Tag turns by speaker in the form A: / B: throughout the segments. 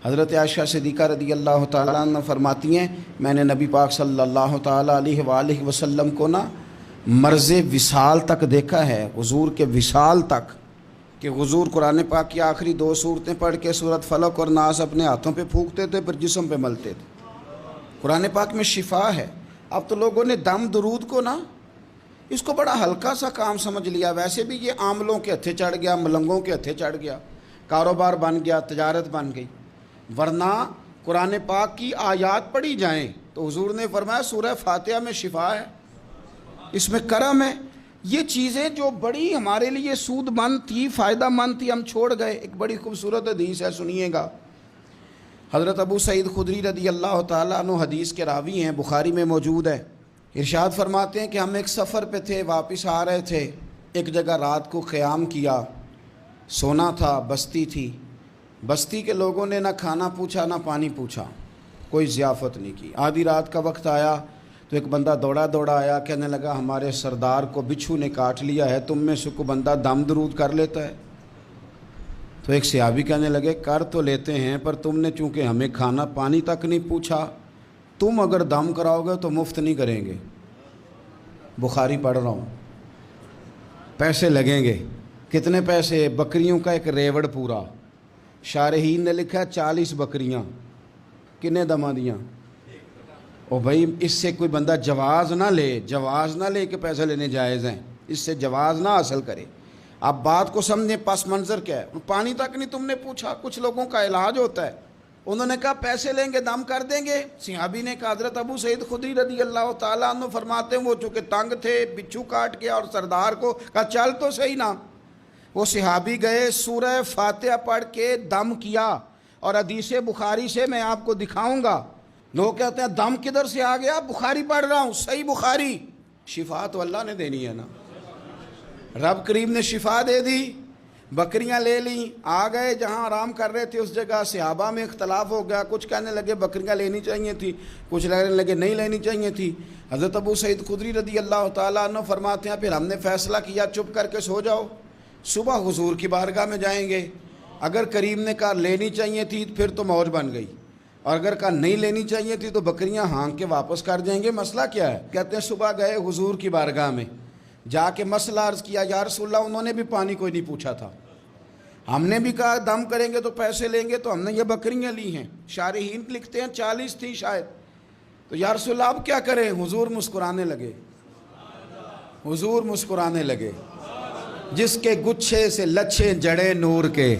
A: حضرت عائشہ صدیقہ رضی اللہ تعالیٰ عنہ فرماتی ہیں میں نے نبی پاک صلی اللہ تعالیٰ علیہ وآلہ وسلم کو مرض وصال تک دیکھا ہے، حضور کے وصال تک، کہ حضور قرآن پاک کی آخری 2 سورتیں پڑھ کے سورۃ فلق اور ناس اپنے ہاتھوں پہ پھونکتے تھے، پھر جسم پہ ملتے تھے۔ قرآن پاک میں شفا ہے۔ اب تو لوگوں نے دم درود کو اس کو بڑا ہلکا سا کام سمجھ لیا۔ ویسے بھی یہ عاملوں کے ہتھے چڑھ گیا، ملنگوں کے ہتھے چڑھ گیا، کاروبار بن گیا، تجارت بن گئی۔ ورنہ قرآن پاک کی آیات پڑھی جائیں تو حضور نے فرمایا سورہ فاتحہ میں شفا ہے، اس میں کرم ہے۔ یہ چیزیں جو بڑی ہمارے لیے سود مند تھی، فائدہ مند تھی، ہم چھوڑ گئے۔ ایک بڑی خوبصورت حدیث ہے، سنیے گا۔ حضرت ابو سعید خدری رضی اللہ تعالیٰ عنہ حدیث کے راوی ہیں، بخاری میں موجود ہے۔ ارشاد فرماتے ہیں کہ ہم ایک سفر پہ تھے، واپس آ رہے تھے، ایک جگہ رات کو قیام کیا، سونا تھا، بستی تھی۔ بستی کے لوگوں نے نہ کھانا پوچھا نہ پانی پوچھا، کوئی ضیافت نہیں کی۔ آدھی رات کا وقت آیا تو ایک بندہ دوڑا دوڑا آیا، کہنے لگا ہمارے سردار کو بچھو نے کاٹ لیا ہے، تم میں سے کوئی بندہ دم درود کر لیتا ہے؟ تو ایک صحابی کہنے لگے کر تو لیتے ہیں، پر تم نے چونکہ ہمیں کھانا پانی تک نہیں پوچھا، تم اگر دم کراؤ گے تو مفت نہیں کریں گے۔ بخاری پڑھ رہا ہوں۔ پیسے لگیں گے۔ کتنے پیسے؟ بکریوں کا ایک ریوڑ پورا۔ شارحین نے لکھا 40 بکریاں۔ کنے دمہ دیاں؟ او بھائی اس سے کوئی بندہ جواز نہ لے کہ پیسے لینے جائز ہیں، اس سے جواز نہ حاصل کرے۔ آپ بات کو سمجھیں، پس منظر کیا ہے؟ پانی تک نہیں تم نے پوچھا۔ کچھ لوگوں کا علاج ہوتا ہے، انہوں نے کہا پیسے لیں گے دم کر دیں گے۔ صحابی نے کہا حضرت ابو سعید خدری رضی اللہ تعالیٰ عنہ فرماتے ہیں وہ چونکہ تنگ تھے، بچھو کاٹ گیا، اور سردار کو کہا چل تو صحیح نا۔ وہ صحابی گئے، سورہ فاتحہ پڑھ کے دم کیا، اور حدیث بخاری سے میں آپ کو دکھاؤں گا۔ لوگ کہتے ہیں دم کدھر سے آ گیا؟ بخاری پڑھ رہا ہوں، صحیح بخاری۔ شفا تو اللہ نے دینی ہے نا، رب کریم نے شفا دے دی۔ بکریاں لے لیں، آ گئے جہاں آرام کر رہے تھے اس جگہ۔ صحابہ میں اختلاف ہو گیا، کچھ کہنے لگے بکریاں لینی چاہیے تھی، کچھ کہنے لگے نہیں لینی چاہیے تھی۔ حضرت ابو سعید خدری رضی اللہ تعالیٰ عنہ فرماتے ہیں پھر ہم نے فیصلہ کیا چپ کر کے سو جاؤ، صبح حضور کی بارگاہ میں جائیں گے۔ اگر کریم نے کہا لینی چاہیے تھی پھر تو موج بن گئی، اور اگر کہا نہیں لینی چاہیے تھی تو بکریاں ہانک کے واپس کر جائیں گے۔ مسئلہ کیا ہے؟ کہتے ہیں صبح گئے حضور کی بارگاہ میں، جا کے مسئلہ عرض کیا، یا رسول اللہ انہوں نے بھی پانی کوئی نہیں پوچھا تھا، ہم نے بھی کہا دم کریں گے تو پیسے لیں گے، تو ہم نے یہ بکریاں لی ہیں۔ شارحین لکھتے ہیں 40 تھی شاید۔ تو یا رسول اللہ اب کیا کریں؟ حضور مسکرانے لگے، حضور مسکرانے لگے۔ جس کے گچھے سے لچھے جڑے نور کے،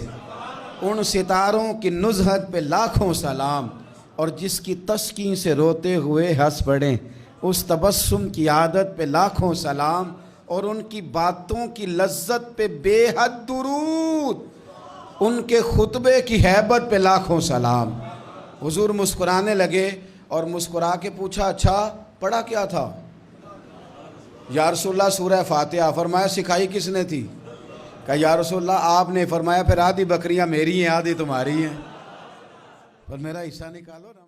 A: ان ستاروں کی نزہت پہ لاکھوں سلام، اور جس کی تسکین سے روتے ہوئے ہنس پڑیں، اس تبسم کی عادت پہ لاکھوں سلام، اور ان کی باتوں کی لذت پہ بے حد درود، ان کے خطبے کی ہیبت پہ لاکھوں سلام۔ حضور مسکرانے لگے، اور مسکرا کے پوچھا اچھا پڑھا کیا تھا؟ یا رسول اللہ سورہ فاتحہ۔ فرمایا سکھائی کس نے تھی؟ کہا یا رسول اللہ آپ نے۔ فرمایا پھر آدھی بکریاں میری ہیں آدھی تمہاری ہیں، پر میرا حصہ نکالو نا۔